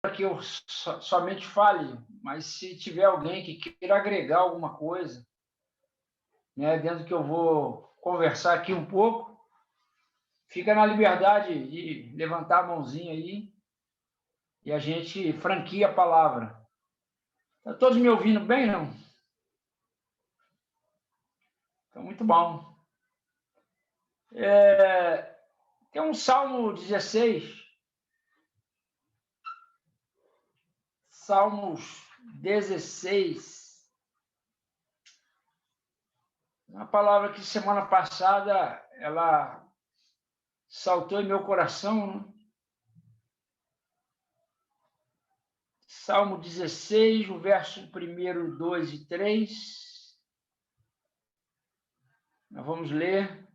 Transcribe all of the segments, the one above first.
que eu somente fale, mas se tiver alguém que queira agregar alguma coisa, né, dentro do que eu vou conversar aqui um pouco, fica na liberdade de levantar a mãozinha aí e a gente franquia a palavra. Estão todos me ouvindo bem, não? Então, muito bom. Tem um Salmo 16, Salmos 16, uma palavra que semana passada ela saltou em meu coração, né? Salmo 16, o verso 1, 2 e 3. Nós vamos ler.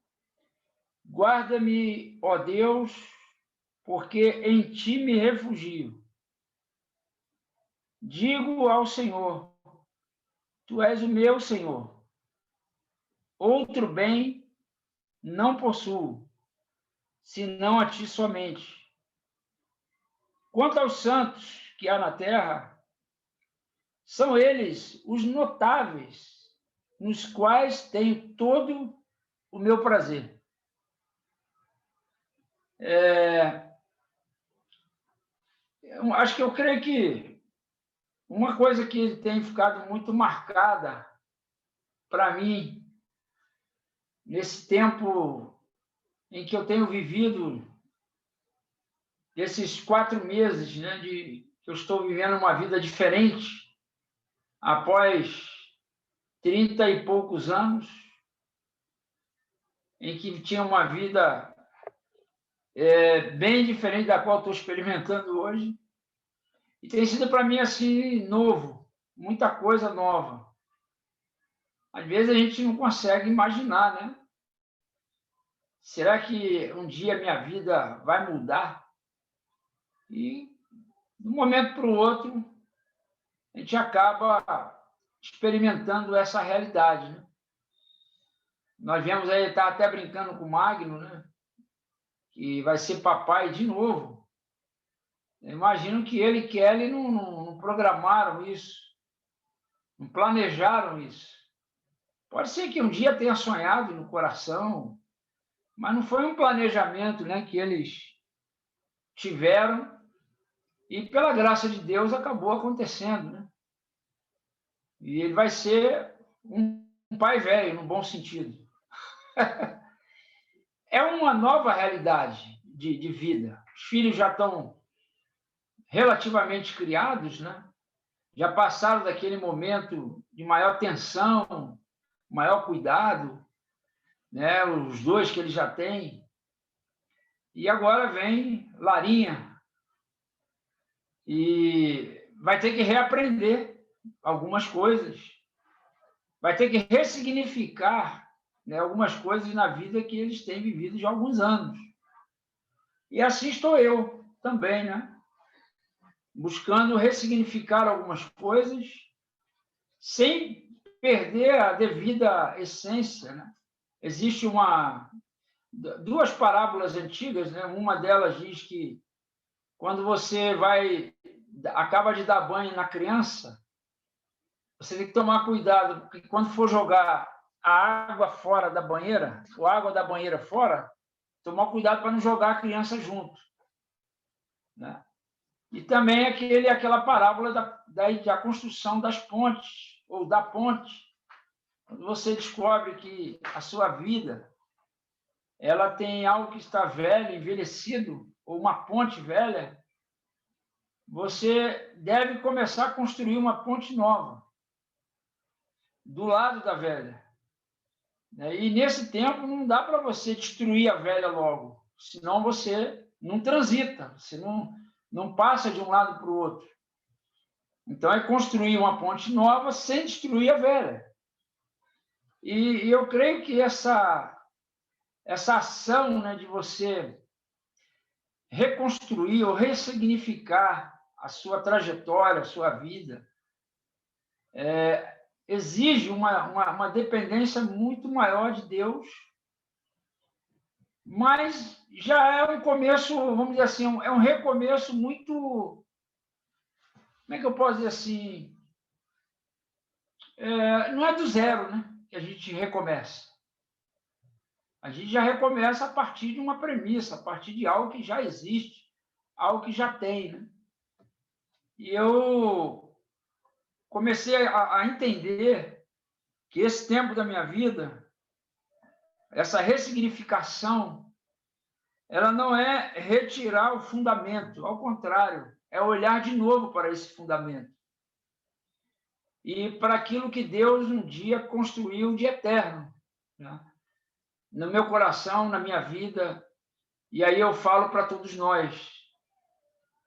Guarda-me, ó Deus, porque em ti me refugio. Digo ao Senhor, tu és o meu Senhor. Outro bem não possuo, senão a ti somente. Quanto aos santos que há na terra, são eles os notáveis, nos quais tenho todo o meu prazer. Acho que eu creio que uma coisa que tem ficado muito marcada para mim, nesse tempo em que eu tenho vivido, desses 4 meses, né, que eu estou vivendo uma vida diferente, após 30 e poucos anos, em que tinha uma vida bem diferente da qual estou experimentando hoje. E tem sido para mim assim, novo, muita coisa nova. Às vezes a gente não consegue imaginar, né? Será que um dia minha vida vai mudar? E de um momento para o outro, a gente acaba experimentando essa realidade, né? Nós viemos aí, tá até brincando com o Magno, né? Que vai ser papai de novo. Eu imagino que ele e Kelly não programaram isso, não planejaram isso. Pode ser que um dia tenha sonhado no coração, mas não foi um planejamento, né, que eles tiveram e, pela graça de Deus, acabou acontecendo, né? E ele vai ser um pai velho, no bom sentido. É uma nova realidade de vida. Os filhos já estão relativamente criados, né? Já passaram daquele momento de maior tensão, maior cuidado, né? Os 2 que ele já tem. E agora vem Larinha e vai ter que reaprender algumas coisas, vai ter que ressignificar, né, algumas coisas na vida que eles têm vivido já há alguns anos. E assim estou eu também, né? Buscando ressignificar algumas coisas sem perder a devida essência, né? Existe 2 parábolas antigas, né? Uma delas diz que quando você acaba de dar banho na criança, você tem que tomar cuidado, porque quando for jogar a água fora da banheira, ou a água da banheira fora, tomar cuidado para não jogar a criança junto, né? E também aquela parábola da construção das pontes, ou da ponte. Quando você descobre que a sua vida ela tem algo que está velho, envelhecido, ou uma ponte velha, você deve começar a construir uma ponte nova, do lado da velha. E nesse tempo não dá para você destruir a velha logo, senão você não transita, você não passa de um lado para o outro. Então é construir uma ponte nova sem destruir a velha. E eu creio que essa ação, né, de você reconstruir ou ressignificar a sua trajetória, a sua vida, exige uma dependência muito maior de Deus, mas já é um começo, vamos dizer assim, é um recomeço muito como é que eu posso dizer assim, não é do zero, né, que a gente recomeça. A gente já recomeça a partir de uma premissa, a partir de algo que já existe, algo que já tem, né? E eu comecei a entender que esse tempo da minha vida, essa ressignificação, ela não é retirar o fundamento, ao contrário, é olhar de novo para esse fundamento e para aquilo que Deus um dia construiu de eterno, né? No meu coração, na minha vida, e aí eu falo para todos nós,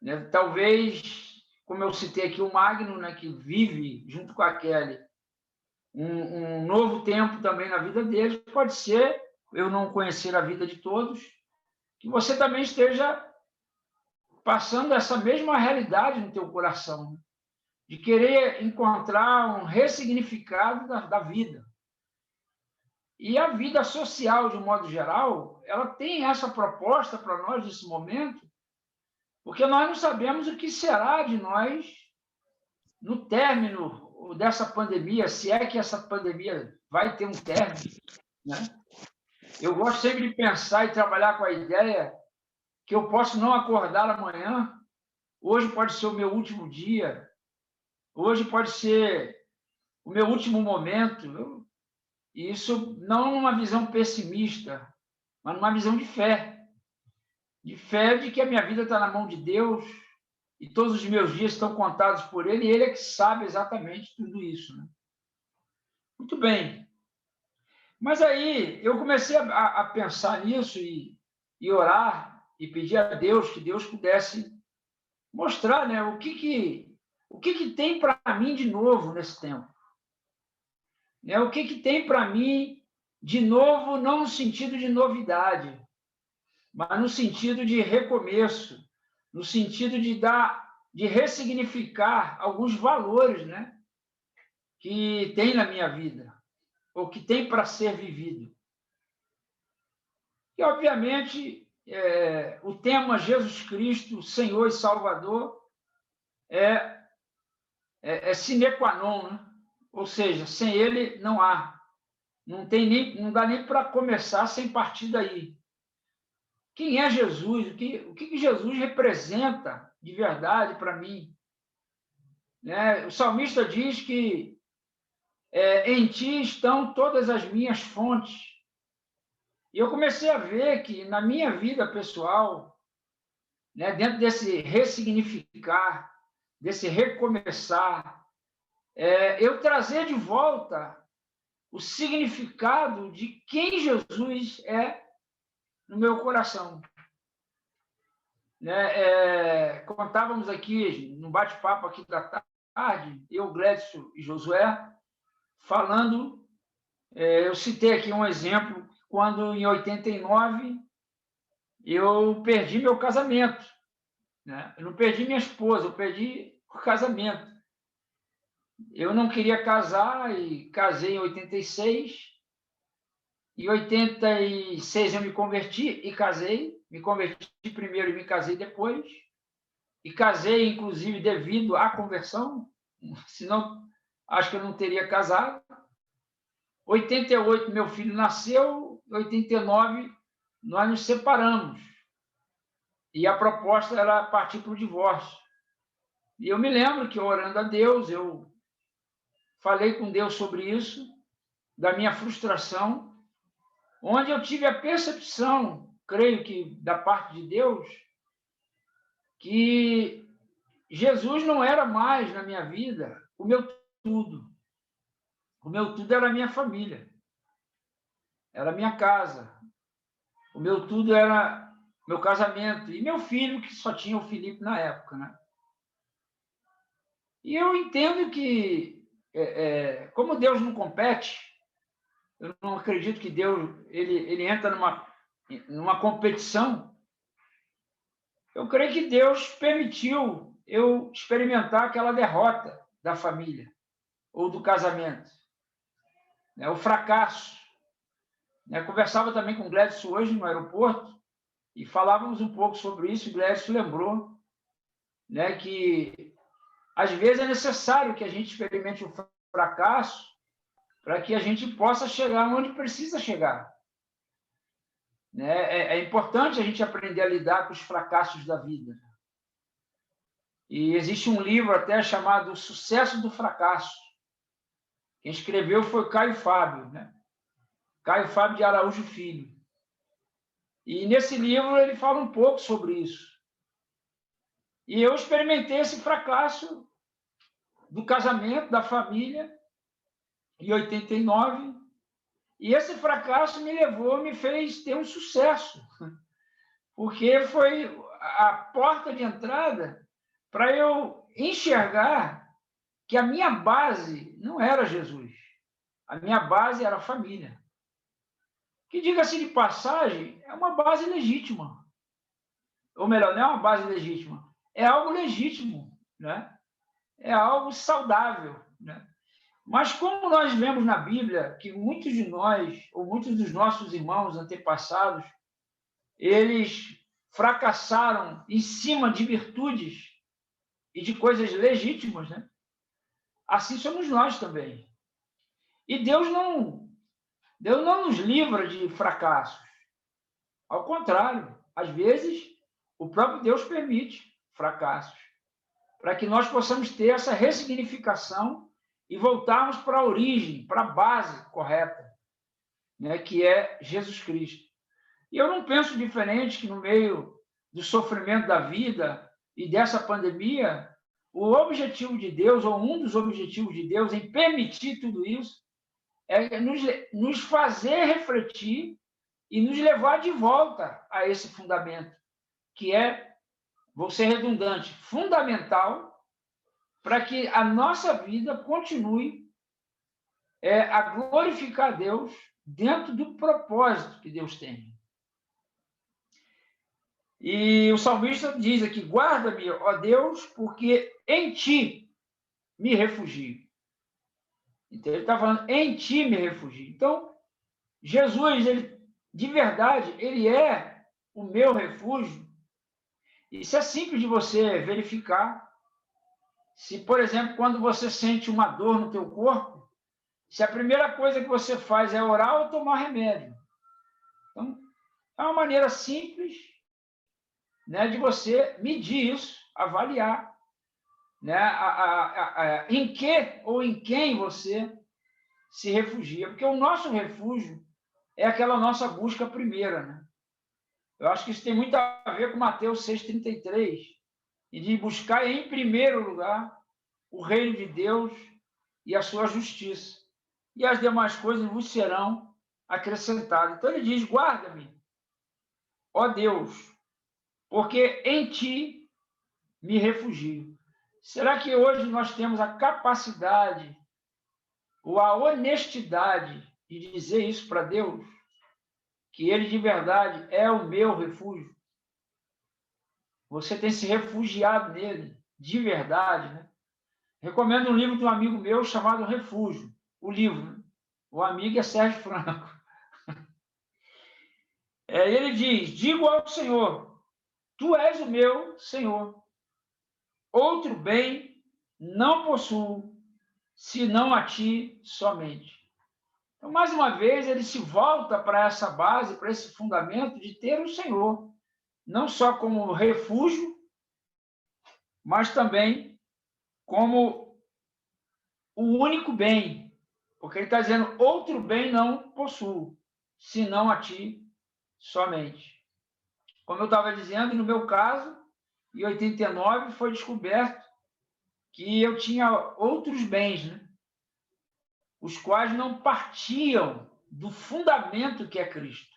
né? Talvez, como eu citei aqui, o Magno, né, que vive junto com a Kelly um novo tempo também na vida deles, pode ser, eu não conhecer a vida de todos, que você também esteja passando essa mesma realidade no teu coração, né? De querer encontrar um ressignificado da vida. E a vida social, de um modo geral, ela tem essa proposta para nós nesse momento, porque nós não sabemos o que será de nós no término dessa pandemia, se é que essa pandemia vai ter um término, né? Eu gosto sempre de pensar e trabalhar com a ideia que eu posso não acordar amanhã, hoje pode ser o meu último dia, hoje pode ser o meu último momento. E isso não numa visão pessimista, mas numa visão de fé de que a minha vida está na mão de Deus e todos os meus dias estão contados por Ele, e Ele é que sabe exatamente tudo isso, né? Muito bem. Mas aí eu comecei a pensar nisso e orar e pedir a Deus que Deus pudesse mostrar, né, o que tem para mim de novo nesse tempo. Né? O que tem para mim de novo, não no sentido de novidade, mas no sentido de recomeço, no sentido de ressignificar alguns valores, né, que tem na minha vida, ou que tem para ser vivido. E, obviamente, o tema Jesus Cristo, Senhor e Salvador, é sine qua non, né? Ou seja, sem ele não há. Não dá nem para começar sem partir daí. Quem é Jesus? O que Jesus representa de verdade para mim? Né? O salmista diz que em ti estão todas as minhas fontes. E eu comecei a ver que na minha vida pessoal, né, dentro desse ressignificar, desse recomeçar, eu trazer de volta o significado de quem Jesus é no meu coração. Né? Contávamos aqui, no bate-papo aqui da tarde, eu, Glédson e Josué, falando, eu citei aqui um exemplo, quando em 89 eu perdi meu casamento. Né? Eu não perdi minha esposa, eu perdi o casamento. Eu não queria casar e casei em 86. Em 86 eu me converti e casei. Me converti primeiro e me casei depois. E casei, inclusive, devido à conversão. Senão, acho que eu não teria casado. 88, meu filho nasceu. 89, nós nos separamos. E a proposta era partir para o divórcio. E eu me lembro que, orando a Deus, eu falei com Deus sobre isso, da minha frustração, onde eu tive a percepção, creio que da parte de Deus, que Jesus não era mais na minha vida o meu tudo. O meu tudo era a minha família, era a minha casa. O meu tudo era meu casamento e meu filho, que só tinha o Felipe na época, né? E eu entendo que, como Deus não compete, eu não acredito que Deus ele entra numa competição. Eu creio que Deus permitiu eu experimentar aquela derrota da família ou do casamento, né? O fracasso. Né? Conversava também com o Glédson hoje no aeroporto e falávamos um pouco sobre isso. O Glédson lembrou, né, que às vezes é necessário que a gente experimente o fracasso para que a gente possa chegar onde precisa chegar. Né? É importante a gente aprender a lidar com os fracassos da vida. E existe um livro até chamado O Sucesso do Fracasso. Quem escreveu foi Caio Fábio, né? Caio Fábio de Araújo Filho. E nesse livro ele fala um pouco sobre isso. E eu experimentei esse fracasso do casamento, da família, em 89. E esse fracasso me fez ter um sucesso, porque foi a porta de entrada para eu enxergar que a minha base não era Jesus. A minha base era a família. Que, diga-se de passagem, é uma base legítima. Ou melhor, não é uma base legítima, é algo legítimo, né? É algo saudável, né? Mas como nós vemos na Bíblia que muitos de nós, ou muitos dos nossos irmãos antepassados, eles fracassaram em cima de virtudes e de coisas legítimas, né? Assim somos nós também. E Deus não nos livra de fracassos. Ao contrário, às vezes, o próprio Deus permite fracassos, para que nós possamos ter essa ressignificação e voltarmos para a origem, para a base correta, né, que é Jesus Cristo. E eu não penso diferente que no meio do sofrimento da vida e dessa pandemia, o objetivo de Deus, ou um dos objetivos de Deus em permitir tudo isso, é nos fazer refletir e nos levar de volta a esse fundamento, que é, vou ser redundante, fundamental para que a nossa vida continue a glorificar a Deus dentro do propósito que Deus tem. E o salmista diz aqui: guarda-me, ó Deus, porque em ti me refugio. Então, ele está falando, em ti me refugio. Então, Jesus, ele, de verdade, ele é o meu refúgio. Isso é simples de você verificar. Se, por exemplo, quando você sente uma dor no teu corpo, se a primeira coisa que você faz é orar ou tomar remédio. Então, é uma maneira simples, né, de você medir isso, avaliar, né, em que ou em quem você se refugia. Porque o nosso refúgio é aquela nossa busca primeira, né? Eu acho que isso tem muito a ver com Mateus 6,33, e de buscar em primeiro lugar o reino de Deus e a sua justiça. E as demais coisas vos serão acrescentadas. Então ele diz: guarda-me, ó Deus, porque em ti me refugio. Será que hoje nós temos a capacidade ou a honestidade de dizer isso para Deus? Que ele de verdade é o meu refúgio? Você tem se refugiado nele, de verdade, né? Recomendo um livro de um amigo meu chamado Refúgio, o livro, né? O amigo é Sérgio Franco. Ele diz: digo ao Senhor, tu és o meu Senhor. Outro bem não possuo, senão a ti somente. Então, mais uma vez, ele se volta para essa base, para esse fundamento de ter o Senhor, não só como refúgio, mas também como o único bem. Porque ele está dizendo: outro bem não possuo, senão a ti somente. Como eu estava dizendo, no meu caso, em 89 foi descoberto que eu tinha outros bens, né? Os quais não partiam do fundamento que é Cristo.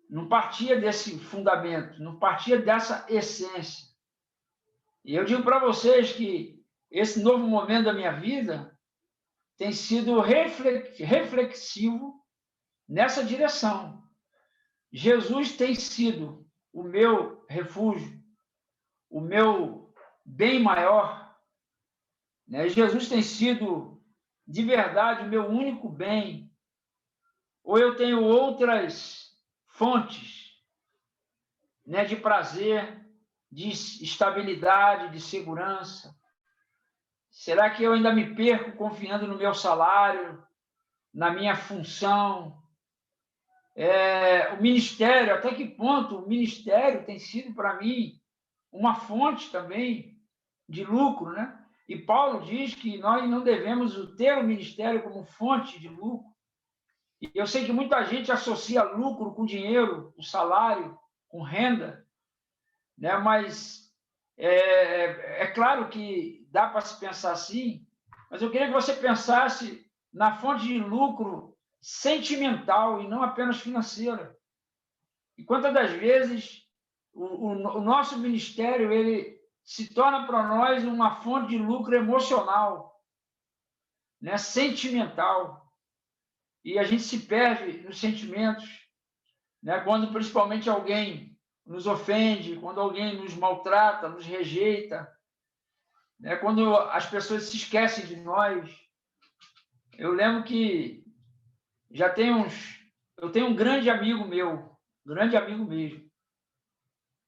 Não partia desse fundamento, não partia dessa essência. E eu digo para vocês que esse novo momento da minha vida tem sido reflexivo nessa direção. Jesus tem sido o meu refúgio, o meu bem maior, né? Jesus tem sido, de verdade, o meu único bem. Ou eu tenho outras fontes, né, de prazer, de estabilidade, de segurança? Será que eu ainda me perco confiando no meu salário, na minha função? O ministério, até que ponto o ministério tem sido para mim uma fonte também de lucro, né? E Paulo diz que nós não devemos ter o ministério como fonte de lucro. E eu sei que muita gente associa lucro com dinheiro, com salário, com renda, né? Mas é claro que dá para se pensar assim, mas eu queria que você pensasse na fonte de lucro sentimental e não apenas financeira. E quantas das vezes o nosso ministério ele se torna para nós uma fonte de lucro emocional, né? Sentimental. E a gente se perde nos sentimentos, né? Quando principalmente alguém nos ofende, quando alguém nos maltrata, nos rejeita, né? Quando as pessoas se esquecem de nós. Eu lembro que eu tenho um grande amigo meu, grande amigo mesmo,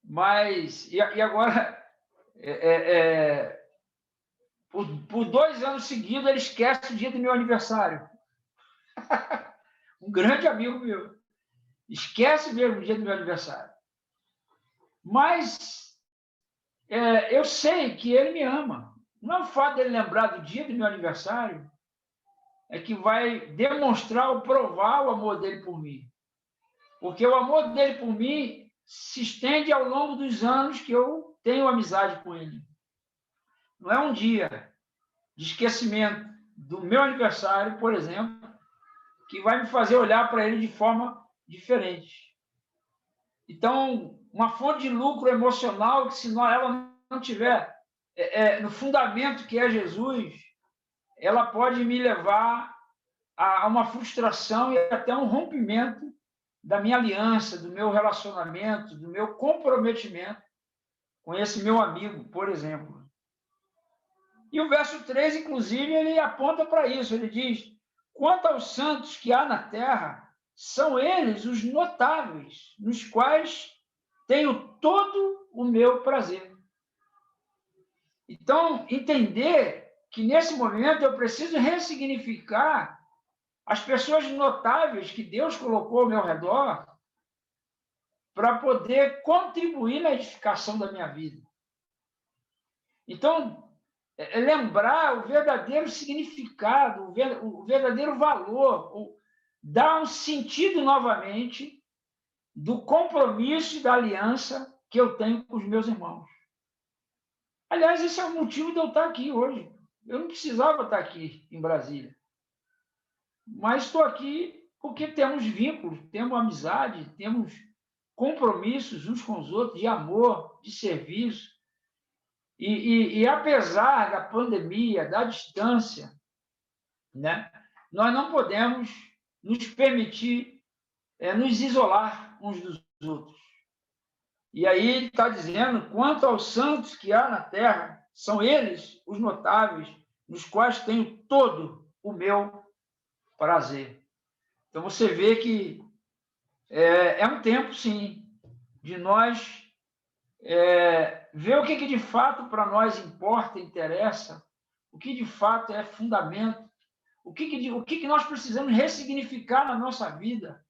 mas e agora por 2 anos seguidos ele esquece o dia do meu aniversário. Um grande amigo meu esquece mesmo o dia do meu aniversário. Mas eu sei que ele me ama. Não é o fato dele lembrar do dia do meu aniversário que vai demonstrar ou provar o amor dele por mim. Porque o amor dele por mim se estende ao longo dos anos que eu tenho amizade com ele. Não é um dia de esquecimento do meu aniversário, por exemplo, que vai me fazer olhar para ele de forma diferente. Então, uma fonte de lucro emocional que, se ela não tiver no fundamento que é Jesus, ela pode me levar a uma frustração e até um rompimento da minha aliança, do meu relacionamento, do meu comprometimento com esse meu amigo, por exemplo. E o verso 3, inclusive, ele aponta para isso. Ele diz: quanto aos santos que há na terra, são eles os notáveis, nos quais tenho todo o meu prazer. Então, entender que nesse momento eu preciso ressignificar as pessoas notáveis que Deus colocou ao meu redor para poder contribuir na edificação da minha vida. Então, lembrar o verdadeiro significado, o verdadeiro valor, dar um sentido novamente do compromisso e da aliança que eu tenho com os meus irmãos. Aliás, esse é o motivo de eu estar aqui hoje. Eu não precisava estar aqui em Brasília. Mas estou aqui porque temos vínculos, temos amizade, temos compromissos uns com os outros, de amor, de serviço. E apesar da pandemia, da distância, né, nós não podemos nos permitir nos isolar uns dos outros. E aí ele está dizendo: quanto aos santos que há na terra, são eles os notáveis, nos quais tenho todo o meu prazer. Então você vê que é um tempo, sim, de nós ver o que de fato para nós importa, interessa, o que de fato é fundamento, o que nós precisamos ressignificar na nossa vida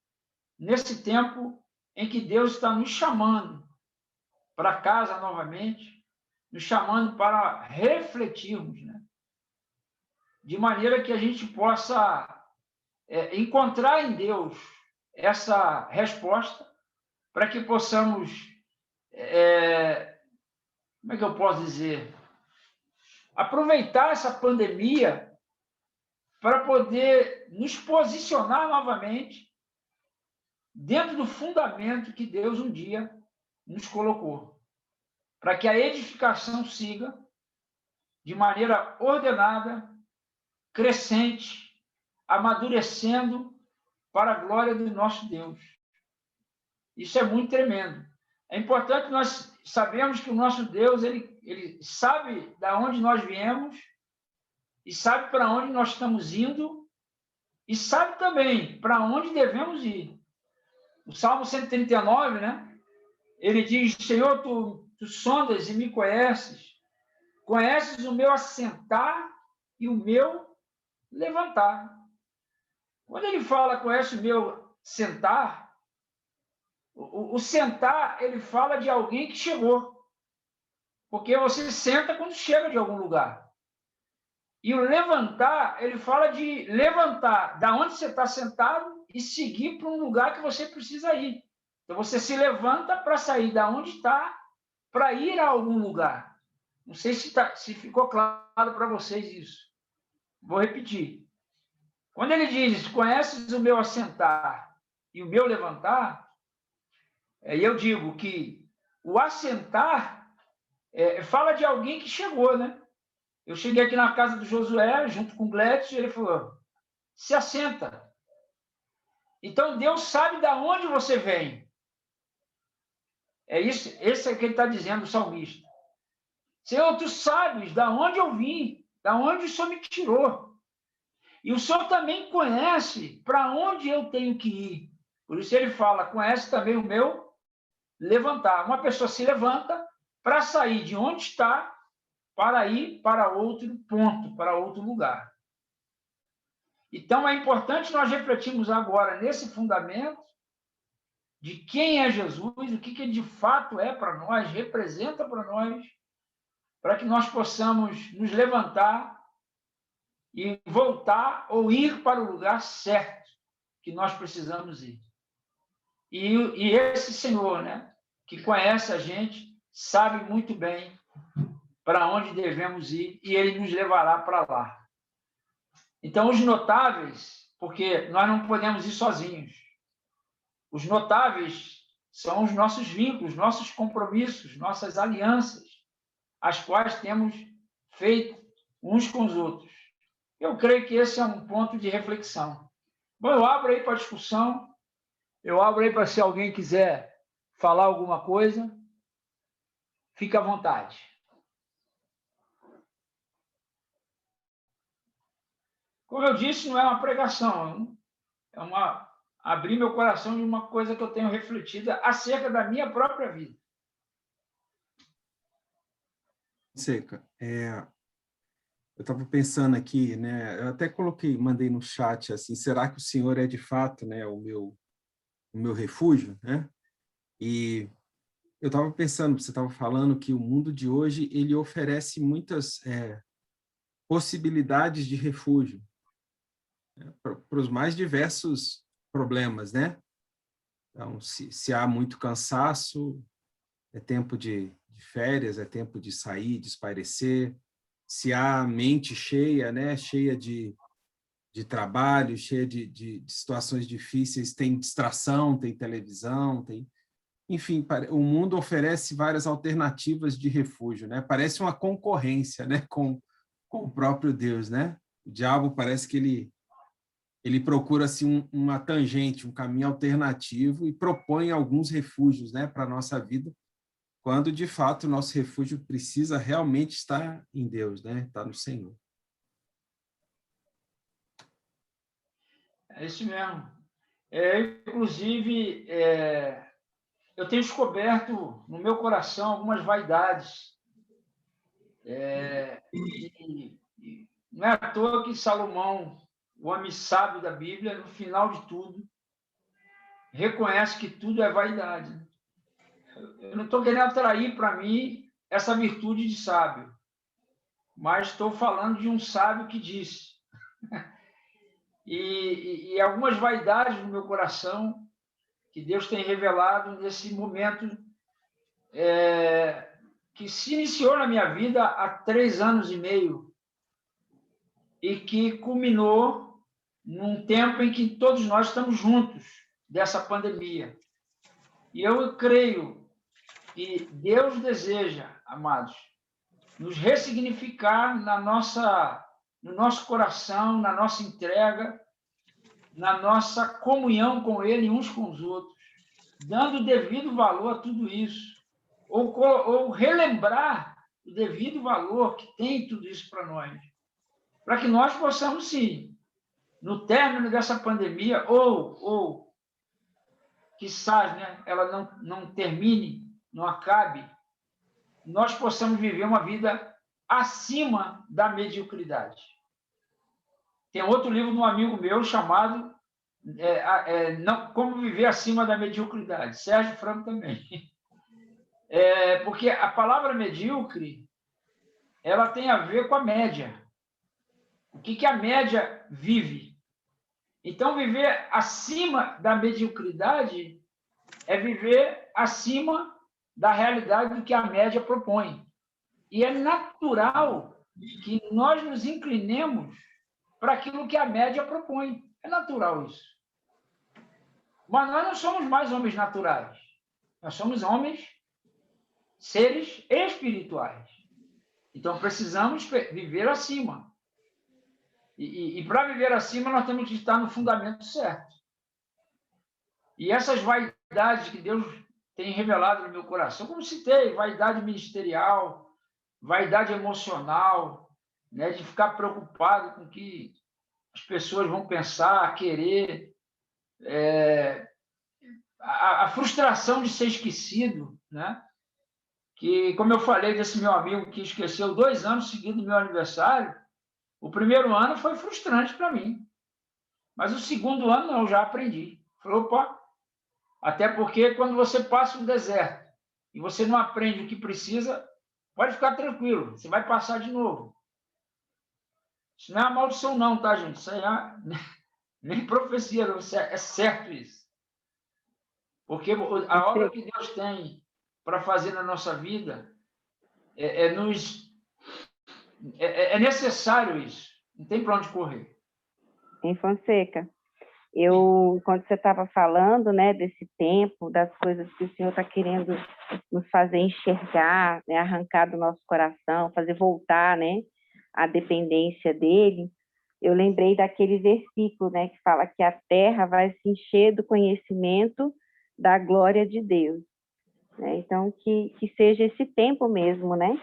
nesse tempo em que Deus está nos chamando para casa novamente, nos chamando para refletirmos, né? De maneira que a gente possa encontrar em Deus essa resposta, para que possamos, como é que eu posso dizer, aproveitar essa pandemia para poder nos posicionar novamente dentro do fundamento que Deus um dia nos colocou, para que a edificação siga de maneira ordenada, crescente, amadurecendo para a glória do nosso Deus. Isso é muito tremendo. É importante nós sabermos que o nosso Deus ele sabe de onde nós viemos e sabe para onde nós estamos indo e sabe também para onde devemos ir. O Salmo 139, né? Ele diz: Senhor, tu tu sondas e me conheces, conheces o meu assentar e o meu levantar. Quando ele fala conhece o meu sentar, o sentar, ele fala de alguém que chegou. Porque você senta quando chega de algum lugar. E o levantar, ele fala de levantar da onde você está sentado e seguir para um lugar que você precisa ir. Então, você se levanta para sair da onde está, para ir a algum lugar. Não sei se ficou claro para vocês isso. Vou repetir. Quando ele diz, conheces o meu assentar e o meu levantar, eu digo que o assentar fala de alguém que chegou, né? Eu cheguei aqui na casa do Josué, junto com o Gledson, e ele falou, se assenta. Então, Deus sabe de onde você vem. Esse é o que ele está dizendo, o salmista. Senhor, tu sabes de onde eu vim, de onde o Senhor me tirou. E o Senhor também conhece para onde eu tenho que ir. Por isso ele fala, conhece também o meu levantar. Uma pessoa se levanta para sair de onde está, para ir para outro ponto, para outro lugar. Então, é importante nós refletirmos agora nesse fundamento de quem é Jesus, o que ele de fato é para nós, representa para nós, para que nós possamos nos levantar e voltar ou ir para o lugar certo que nós precisamos ir. E esse Senhor, né, que conhece a gente, sabe muito bem para onde devemos ir e ele nos levará para lá. Então, os notáveis, porque nós não podemos ir sozinhos. Os notáveis são os nossos vínculos, nossos compromissos, nossas alianças, as quais temos feito uns com os outros. Eu creio que esse é um ponto de reflexão. Bom, eu abro aí para discussão, eu abro aí para se alguém quiser falar alguma coisa, fique à vontade. Como eu disse, não é uma pregação, é abrir meu coração de uma coisa que eu tenho refletido acerca da minha própria vida. Seca, eu estava pensando aqui, né? Eu até mandei no chat assim, será que o Senhor é de fato, né, o meu refúgio, né? E eu estava pensando, você estava falando que o mundo de hoje ele oferece muitas possibilidades de refúgio, né, para os mais diversos problemas, né? Então, se há muito cansaço, é tempo de férias, é tempo de sair, de espairecer. Se há mente cheia, né? Cheia de trabalho, cheia de situações difíceis, tem distração, tem televisão, enfim, o mundo oferece várias alternativas de refúgio, né? Parece uma concorrência, né? com o próprio Deus, né? O diabo parece que ele procura assim uma tangente, um caminho alternativo e propõe alguns refúgios, né, para a nossa vida, quando de fato o nosso refúgio precisa realmente estar em Deus, né? Estar no Senhor. É isso mesmo. Inclusive, eu tenho descoberto no meu coração algumas vaidades. E não é à toa que Salomão, o homem sábio da Bíblia, no final de tudo, reconhece que tudo é vaidade. Eu não estou querendo atrair para mim essa virtude de sábio, mas estou falando de um sábio que disse. E algumas vaidades no meu coração que Deus tem revelado nesse momento que se iniciou na minha vida há 3 anos e meio e que culminou num tempo em que todos nós estamos juntos dessa pandemia. E eu creio que Deus deseja, amados, nos ressignificar no nosso coração, na nossa entrega, na nossa comunhão com Ele uns com os outros, dando devido valor a tudo isso, ou relembrar o devido valor que tem tudo isso para nós, para que nós possamos, sim, no término dessa pandemia, ou quiçá, né, ela não termine, não acabe, nós possamos viver uma vida acima da mediocridade. Tem outro livro de um amigo meu chamado Como Viver Acima da Mediocridade. Sérgio Franco também. Porque a palavra medíocre, ela tem a ver com a média. O que a média vive? Então, viver acima da mediocridade é viver acima da realidade do que a média propõe. E é natural que nós nos inclinemos para aquilo que a média propõe. É natural isso. Mas nós não somos mais homens naturais. Nós somos homens, seres espirituais. Então, precisamos viver acima. E para viver acima, nós temos que estar no fundamento certo. E essas vaidades que Deus tem revelado no meu coração, como citei, vaidade ministerial, vaidade emocional, né, de ficar preocupado com o que as pessoas vão pensar, querer, a frustração de ser esquecido, né? Que, como eu falei desse meu amigo que esqueceu 2 anos seguidos do meu aniversário, o primeiro ano foi frustrante para mim, mas o segundo ano eu já aprendi. Falei, opa, até porque quando você passa um deserto e você não aprende o que precisa, pode ficar tranquilo, você vai passar de novo. Isso não é uma maldição não, tá, gente? Isso aí nem profecia, é certo isso. Porque a obra que Deus tem para fazer na nossa vida é necessário isso. Não tem para onde correr. Em Fonseca, quando você estava falando, né, desse tempo, das coisas que o Senhor está querendo nos fazer enxergar, né, arrancar do nosso coração, fazer voltar, né, a dependência dele, eu lembrei daquele versículo, né, que fala que a terra vai se encher do conhecimento da glória de Deus. Né? Então, que seja esse tempo mesmo, né?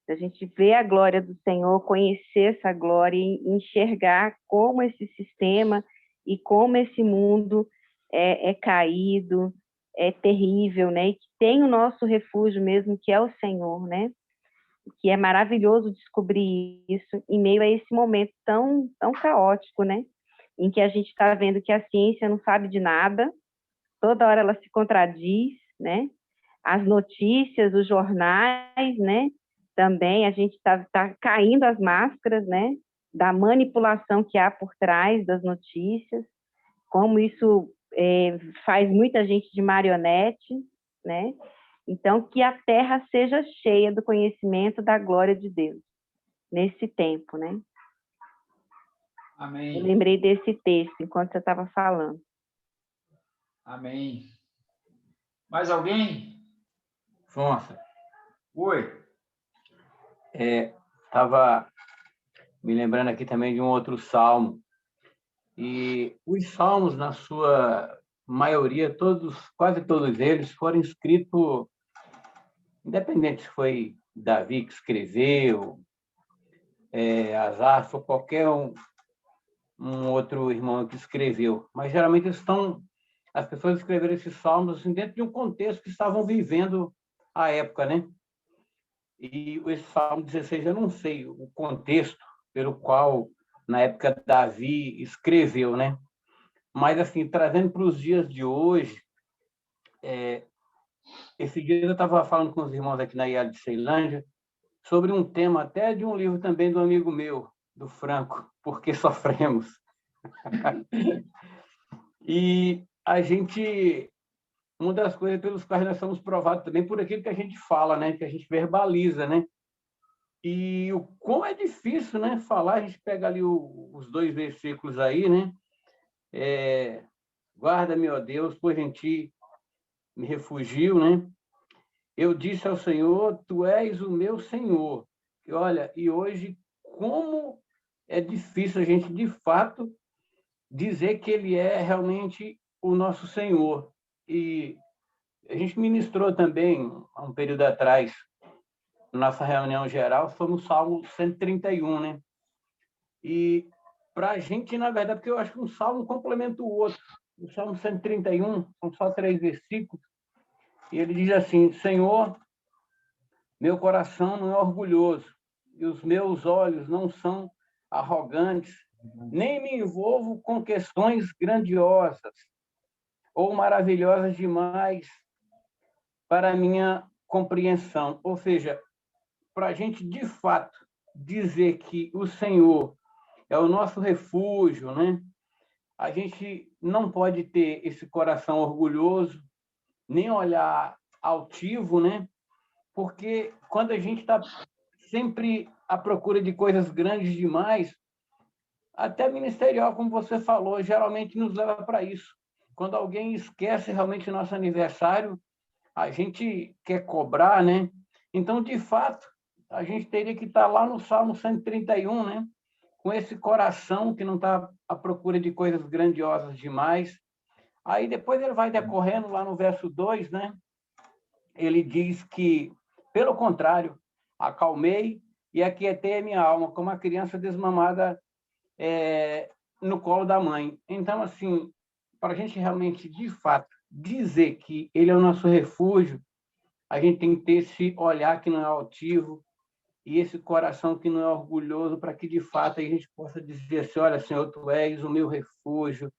A gente ver a glória do Senhor, conhecer essa glória e enxergar como esse sistema e como esse mundo é caído, é terrível, né? E que tem o nosso refúgio mesmo, que é o Senhor, né? Que é maravilhoso descobrir isso em meio a esse momento tão caótico, né? Em que a gente está vendo que a ciência não sabe de nada, toda hora ela se contradiz, né? As notícias, os jornais, né? Também a gente está caindo as máscaras, né? Da manipulação que há por trás das notícias, como isso faz muita gente de marionete, né? Então, que a terra seja cheia do conhecimento da glória de Deus, nesse tempo, né? Amém. Eu lembrei desse texto enquanto você estava falando. Amém. Mais alguém? Afonso. Oi. Estava me lembrando aqui também de um outro salmo. E os salmos, na sua maioria, quase todos eles, foram escritos, independente se foi Davi que escreveu, Asaf ou qualquer um outro irmão que escreveu. Mas, geralmente, as pessoas escreveram esses salmos assim, dentro de um contexto que estavam vivendo à época, né? E esse Salmo 16, eu não sei o contexto pelo qual, na época, Davi escreveu, né? Mas, assim, trazendo para os dias de hoje, esse dia eu estava falando com os irmãos aqui na IAD de Ceilândia sobre um tema até de um livro também do amigo meu, do Franco, Por que Sofremos? E a gente... Uma das coisas pelas quais nós somos provados também por aquilo que a gente fala, né? Que a gente verbaliza, né? E o quão é difícil, né? Falar, a gente pega ali os 2 versículos aí, né? Guarda-me, ó Deus, pois em ti me refugio, né? Eu disse ao Senhor, tu és o meu Senhor. E olha, e hoje, como é difícil a gente, de fato, dizer que Ele é realmente o nosso Senhor. E a gente ministrou também, há um período atrás, na nossa reunião geral, foi no Salmo 131, né? E para a gente, na verdade, porque eu acho que um salmo complementa o outro. O Salmo 131, são só 3 versículos, e ele diz assim, Senhor, Meu coração não é orgulhoso e os meus olhos não são arrogantes, nem me envolvo com questões grandiosas ou maravilhosas demais para a minha compreensão. Ou seja, para a gente, de fato, dizer que o Senhor é o nosso refúgio, né? A gente não pode ter esse coração orgulhoso, nem olhar altivo, né? Porque quando a gente está sempre à procura de coisas grandes demais, até ministerial, como você falou, geralmente nos leva para isso. Quando alguém esquece realmente o nosso aniversário, a gente quer cobrar, né? Então, de fato, a gente teria que estar lá no Salmo 131, né? Com esse coração que não está à procura de coisas grandiosas demais. Aí depois ele vai decorrendo lá no verso 2, né? Ele diz que, pelo contrário, acalmei e aquietei a minha alma, como a criança desmamada no colo da mãe. Então, assim, para a gente realmente, de fato, dizer que ele é o nosso refúgio, a gente tem que ter esse olhar que não é altivo e esse coração que não é orgulhoso, para que, de fato, a gente possa dizer assim, olha, Senhor, Tu és o meu refúgio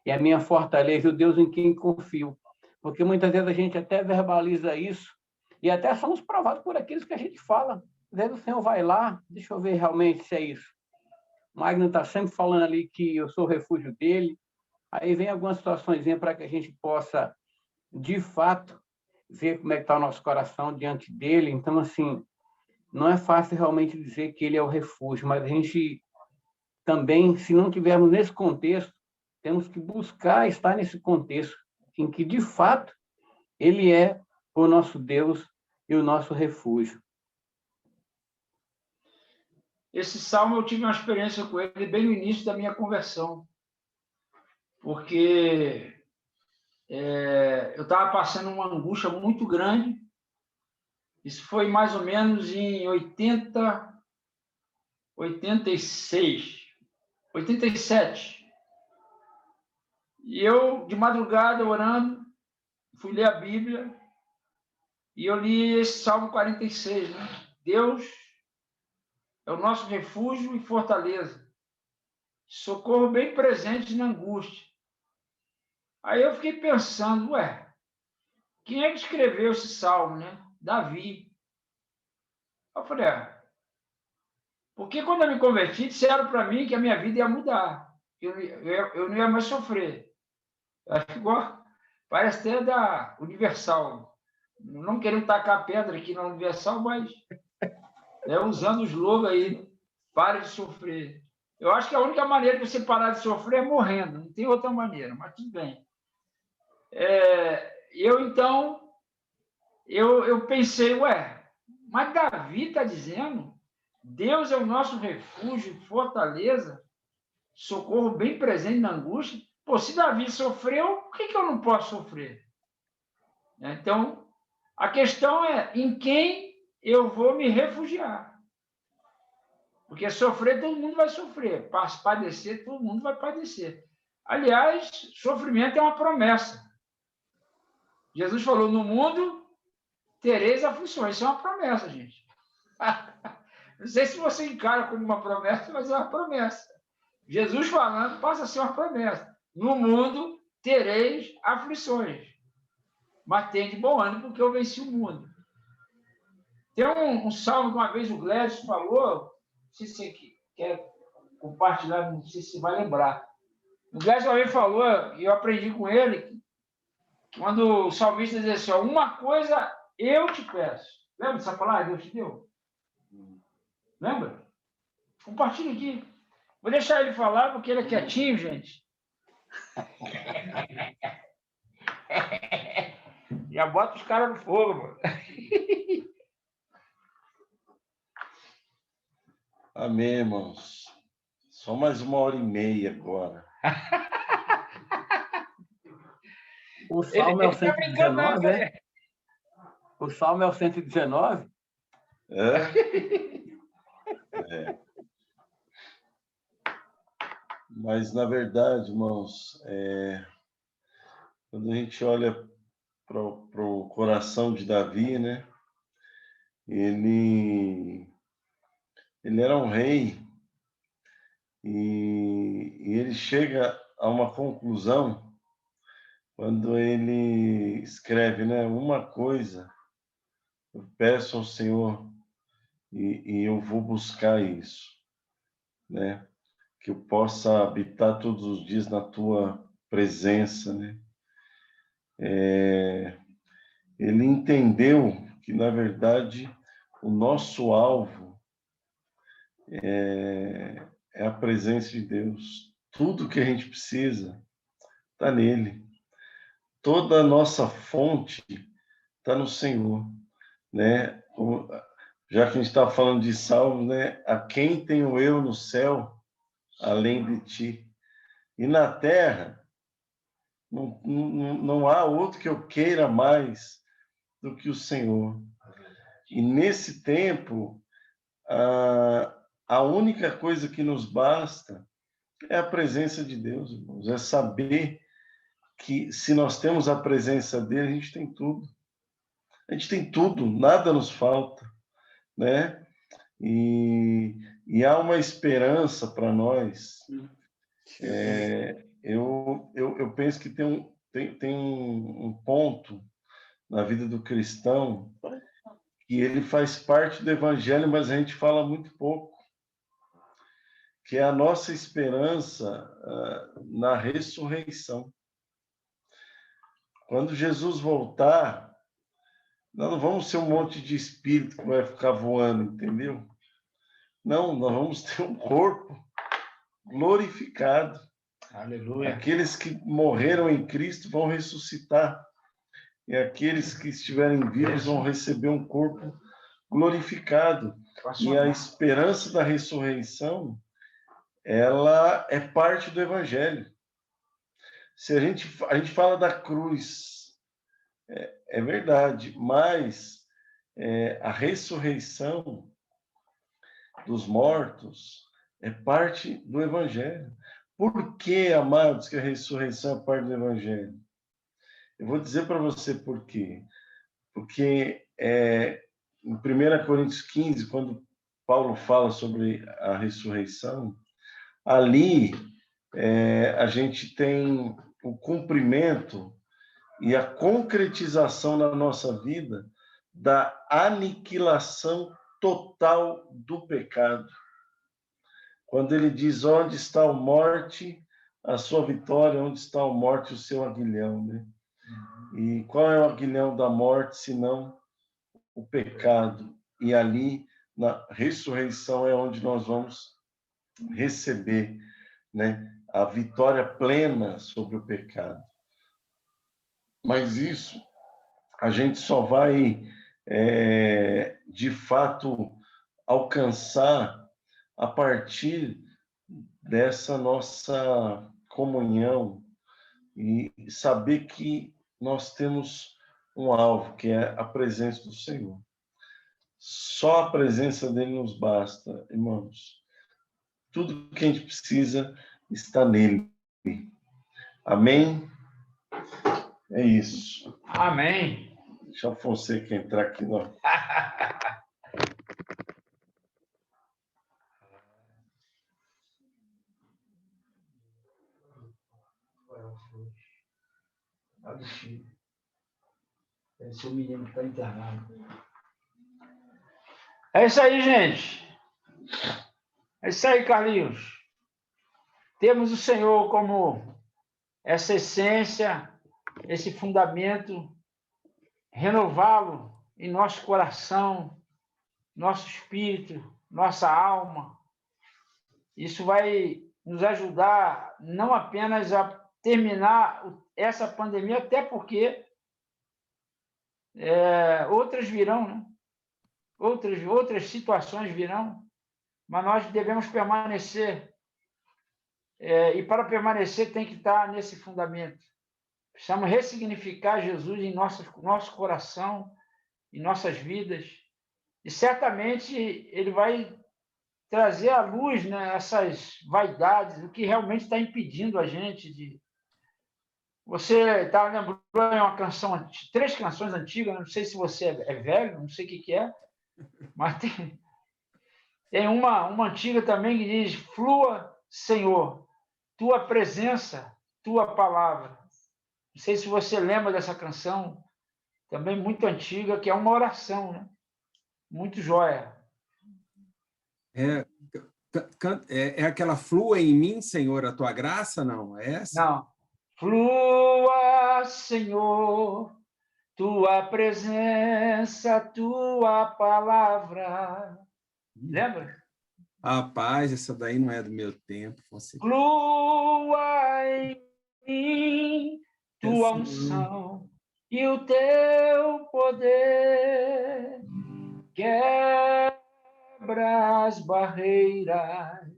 e a minha fortaleza, o Deus em quem confio. Porque muitas vezes a gente até verbaliza isso e até somos provados por aqueles que a gente fala. Às vezes o Senhor vai lá, deixa eu ver realmente se é isso. O Magno está sempre falando ali que eu sou o refúgio dele. Aí vem algumas situações para que a gente possa, de fato, ver como é que está o nosso coração diante dele. Então, assim, não é fácil realmente dizer que ele é o refúgio, mas a gente também, se não tivermos nesse contexto, temos que buscar estar nesse contexto em que, de fato, ele é o nosso Deus e o nosso refúgio. Esse salmo eu tive uma experiência com ele bem no início da minha conversão, porque eu estava passando uma angústia muito grande. Isso foi mais ou menos em 86, 87. E eu, de madrugada, orando, fui ler a Bíblia e eu li esse Salmo 46, né? Deus é o nosso refúgio e fortaleza, socorro bem presente na angústia. Aí eu fiquei pensando, quem é que escreveu esse salmo, né? Davi. Eu falei, porque quando eu me converti, disseram para mim que a minha vida ia mudar. Eu não ia mais sofrer. Igual, parece até da Universal. Não querendo tacar pedra aqui na Universal, mas usando o slogan aí, pare de sofrer. Eu acho que a única maneira de você parar de sofrer é morrendo, não tem outra maneira, mas tudo bem. Eu pensei, mas Davi está dizendo, Deus é o nosso refúgio, fortaleza, socorro bem presente na angústia. Pô, se Davi sofreu, por que eu não posso sofrer? Então, a questão é em quem eu vou me refugiar. Porque sofrer, todo mundo vai sofrer. Padecer, todo mundo vai padecer. Aliás, sofrimento é uma promessa. Jesus falou, no mundo tereis aflições. Isso é uma promessa, gente. Não sei se você encara como uma promessa, mas é uma promessa. Jesus falando passa a ser uma promessa. No mundo tereis aflições. Mas tem de bom ânimo, porque eu venci o mundo. Tem um salmo que uma vez o Glédio falou, não sei se você quer compartilhar, não sei se você vai lembrar. O Glédio uma vez falou, e eu aprendi com ele, quando o salmista diz assim, uma coisa eu te peço. Lembra dessa palavra? Deus te deu? Lembra? Compartilha aqui. Vou deixar ele falar, porque ele é quietinho, gente. Já bota os caras no fogo, mano. Amém, irmãos. Só mais 1h30 agora. O Salmo é o 119, é? O Salmo é o 119? Mas, na verdade, irmãos, quando a gente olha para o coração de Davi, né? ele era um rei e ele chega a uma conclusão quando ele escreve, né? Uma coisa eu peço ao Senhor e eu vou buscar isso, né? Que eu possa habitar todos os dias na tua presença, né? Ele entendeu que, na verdade, o nosso alvo é a presença de Deus. Tudo que a gente precisa está nele. Toda a nossa fonte está no Senhor, né? Já que a gente está falando de salmo, né? A quem tenho eu no céu, além de ti? E na terra, não há outro que eu queira mais do que o Senhor. E nesse tempo, a única coisa que nos basta é a presença de Deus, irmãos. É saber que se nós temos a presença dele, a gente tem tudo. A gente tem tudo, nada nos falta, né? E há uma esperança para nós. Eu penso que tem um ponto na vida do cristão que ele faz parte do evangelho, mas a gente fala muito pouco, que é a nossa esperança na ressurreição. Quando Jesus voltar, nós não vamos ser um monte de espírito que vai ficar voando, entendeu? Não, nós vamos ter um corpo glorificado. Aleluia. Aqueles que morreram em Cristo vão ressuscitar. E aqueles que estiverem vivos vão receber um corpo glorificado. E a esperança da ressurreição, ela é parte do evangelho. Se a gente fala da cruz, é verdade, mas a ressurreição dos mortos é parte do evangelho. Por que, amados, que a ressurreição é parte do evangelho? Eu vou dizer para você por quê. Porque em 1 Coríntios 15, quando Paulo fala sobre a ressurreição, ali a gente tem o cumprimento e a concretização na nossa vida da aniquilação total do pecado. Quando ele diz: onde está a morte, a sua vitória, onde está a morte, o seu aguilhão, né? E qual é o aguilhão da morte, senão o pecado? E ali, na ressurreição, é onde nós vamos receber, né, a vitória plena sobre o pecado. Mas isso a gente só vai, de fato, alcançar a partir dessa nossa comunhão e saber que nós temos um alvo, que é a presença do Senhor. Só a presença dele nos basta, irmãos. Tudo que a gente precisa está nele. Amém? É isso. Amém. Deixa a Fonseca entrar aqui. Esse é o menino que está internado. É isso aí, gente. É isso aí, Carlinhos. Temos o Senhor como essa essência, esse fundamento, renová-lo em nosso coração, nosso espírito, nossa alma. Isso vai nos ajudar não apenas a terminar essa pandemia, até porque outras virão, né? Outras situações virão, mas nós devemos permanecer. E para permanecer tem que estar nesse fundamento. Precisamos ressignificar Jesus em nosso coração, em nossas vidas, e certamente ele vai trazer à luz, né, essas vaidades, o que realmente está impedindo a gente de... Você lembrou de uma canção, 3 canções antigas, não sei se você é velho, não sei o que é, Mas tem uma antiga também que diz: flua, Senhor, tua presença, tua palavra. Não sei se você lembra dessa canção, também muito antiga, que é uma oração, né? Muito joia. É aquela flua em mim, Senhor, a tua graça, não? É essa? Não. Flua, Senhor, tua presença, tua palavra. Lembra? Rapaz, essa daí não é do meu tempo. Flua em mim, tua unção e o teu poder. Quebra as barreiras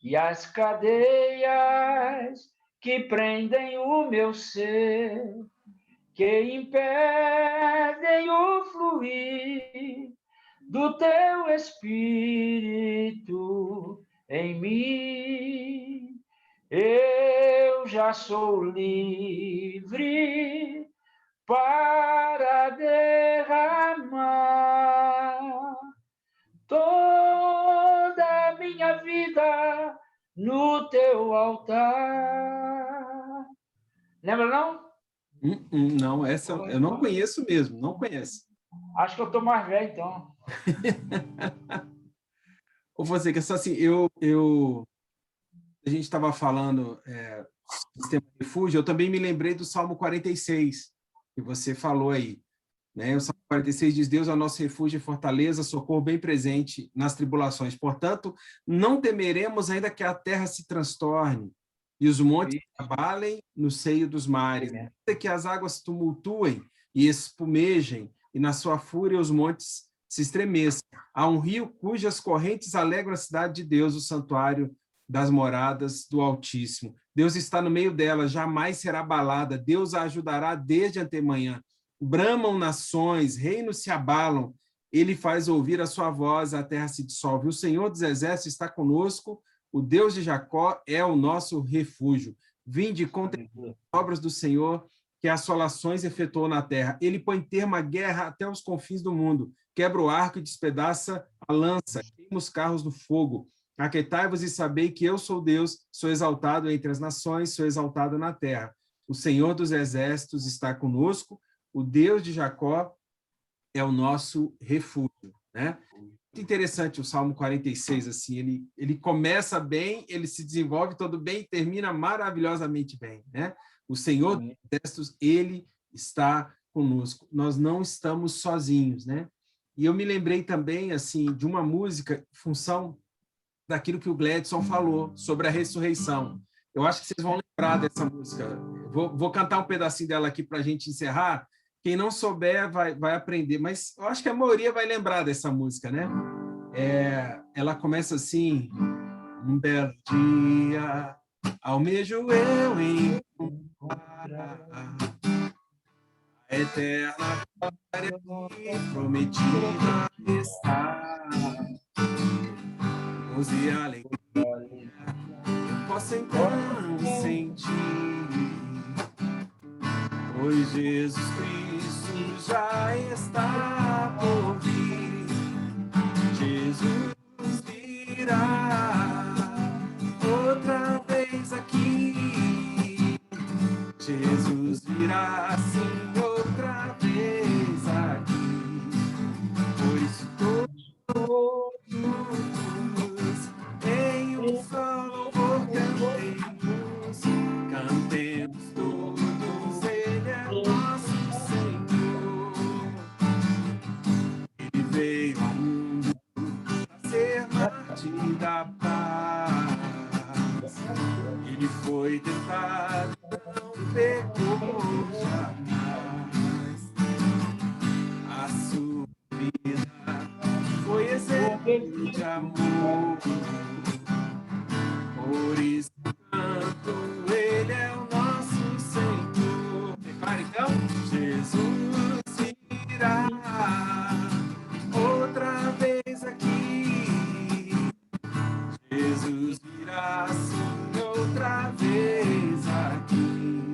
e as cadeias que prendem o meu ser, que impedem o fluir do teu Espírito em mim. Eu já sou livre para derramar toda a minha vida no teu altar. Lembra, não? Não, essa eu não conheço mesmo, não conheço. Acho que eu estou mais velho, então. Ou você que assim, a gente estava falando sistema de refúgio, eu também me lembrei do Salmo 46, que você falou aí. Né? O Salmo 46 diz: Deus é o nosso refúgio e fortaleza, socorro bem presente nas tribulações. Portanto, não temeremos ainda que a terra se transtorne e os montes se abalem no seio dos mares, ainda que as águas tumultuem e espumejem, e na sua fúria os montes se estremeçam. Há um rio cujas correntes alegram a cidade de Deus, o santuário das moradas do Altíssimo. Deus está no meio dela, jamais será abalada. Deus a ajudará desde antemanhã. Bramam nações, reinos se abalam. Ele faz ouvir a sua voz, a terra se dissolve. O Senhor dos Exércitos está conosco, o Deus de Jacó é o nosso refúgio. Vinde e contemplai as obras do Senhor, que assolações efetuou na terra. Ele põe termo à guerra até os confins do mundo. Quebra o arco e despedaça a lança, queima os carros no fogo. Aquietai-vos e sabei que eu sou Deus, sou exaltado entre as nações, sou exaltado na terra. O Senhor dos Exércitos está conosco, o Deus de Jacó é o nosso refúgio, né? Muito interessante o Salmo 46, assim, ele começa bem, ele se desenvolve todo bem e termina maravilhosamente bem, né? O Senhor dos Exércitos, ele está conosco. Nós não estamos sozinhos, né? E eu me lembrei também, assim, de uma música em função daquilo que o Gledson falou sobre a ressurreição. Eu acho que vocês vão lembrar dessa música. Vou cantar um pedacinho dela aqui para a gente encerrar. Quem não souber vai aprender, mas eu acho que a maioria vai lembrar dessa música, né? Ela começa assim: um belo dia, almejo eu encontrar a eterna glória que prometida está. Luz e alegria posso então sentir, pois Jesus Cristo já está por vir. Jesus virá outra vez aqui. Jesus virá sim outra vez aqui. Por isso todos juntos em um só louvor cantemos, cantemos todos, Ele é nosso Senhor. Ele veio ao mundo para ser mártir da paz. Ele foi tentado, não pecou jamais. A sua vida foi exemplo de amor. Por isso canto, Ele é o nosso Senhor. Prepara então. Jesus virá outra vez aqui. Jesus virá sim outra vez aqui.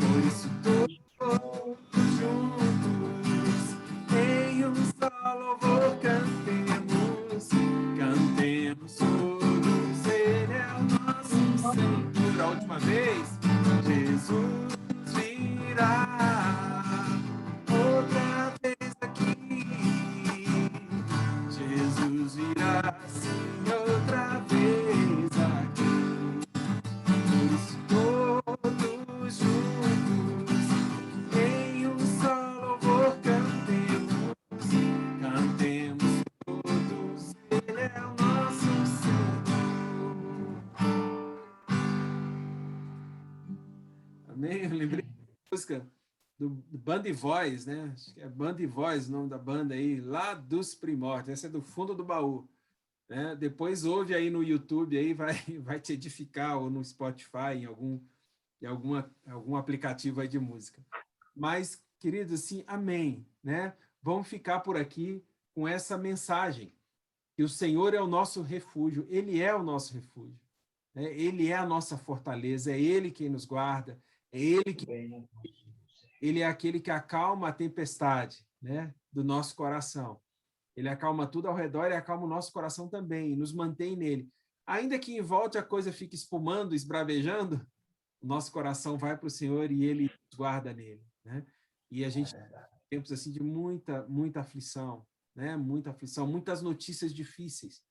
Por isso todos juntos em um só louvor Amém? Eu lembrei da música do Band Voz, né? Acho que é Band Voz o nome da banda aí, lá dos primórdios. Essa é do fundo do baú. Né? Depois ouve aí no YouTube, aí vai te edificar, ou no Spotify, em algum aplicativo aí de música. Mas, queridos, assim, amém. Né? Vamos ficar por aqui com essa mensagem, que o Senhor é o nosso refúgio, Ele é o nosso refúgio. Né? Ele é a nossa fortaleza, é Ele quem nos guarda, é Ele é aquele que acalma a tempestade, né, do nosso coração. Ele acalma tudo ao redor e acalma o nosso coração também, e nos mantém nele. Ainda que em volta a coisa fique espumando, esbravejando, o nosso coração vai para o Senhor e Ele nos guarda nele. Né? E a gente tem tempos assim, de muita aflição, né? Muita aflição, muitas notícias difíceis.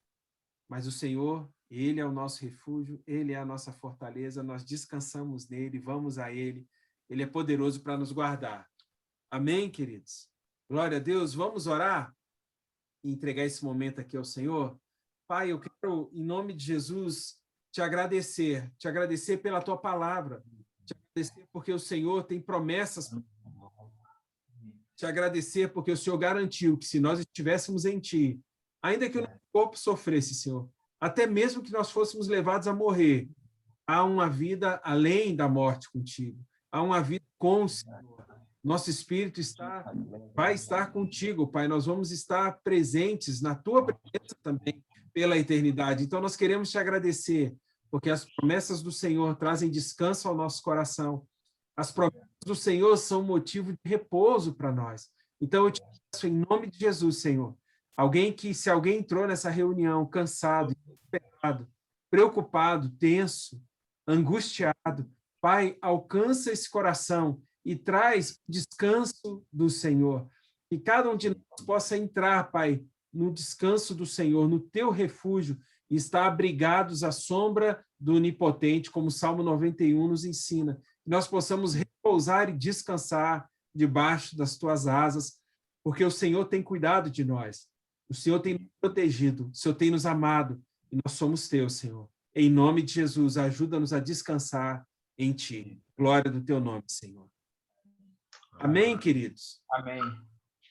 Mas o Senhor, Ele é o nosso refúgio, Ele é a nossa fortaleza, nós descansamos nele, vamos a Ele. Ele é poderoso para nos guardar. Amém, queridos? Glória a Deus. Vamos orar e entregar esse momento aqui ao Senhor? Pai, eu quero, em nome de Jesus, te agradecer pela tua palavra, te agradecer porque o Senhor tem promessas, te agradecer porque o Senhor garantiu que se nós estivéssemos em ti, ainda que o nosso corpo sofresse, Senhor, até mesmo que nós fôssemos levados a morrer, há uma vida além da morte contigo, há uma vida com o Senhor. Nosso espírito vai estar contigo, Pai. Nós vamos estar presentes na tua presença também pela eternidade. Então, nós queremos te agradecer, porque as promessas do Senhor trazem descanso ao nosso coração. As promessas do Senhor são motivo de repouso para nós. Então, eu te peço, em nome de Jesus, Senhor, se alguém entrou nessa reunião cansado, desesperado, preocupado, tenso, angustiado, Pai, alcança esse coração e traz descanso do Senhor. Que cada um de nós possa entrar, Pai, no descanso do Senhor, no teu refúgio, e estar abrigados à sombra do Onipotente, como o Salmo 91 nos ensina. Que nós possamos repousar e descansar debaixo das tuas asas, porque o Senhor tem cuidado de nós. O Senhor tem nos protegido, o Senhor tem nos amado, e nós somos teus, Senhor. Em nome de Jesus, ajuda-nos a descansar em ti. Glória do teu nome, Senhor. Amém, queridos? Amém.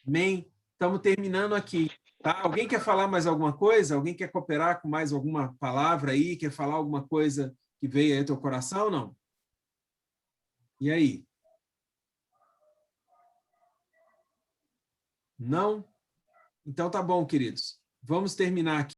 Amém. Estamos terminando aqui. Tá? Alguém quer falar mais alguma coisa? Alguém quer cooperar com mais alguma palavra aí? Quer falar alguma coisa que veio aí do teu coração ou não? E aí? Não? Então tá bom, queridos. Vamos terminar aqui.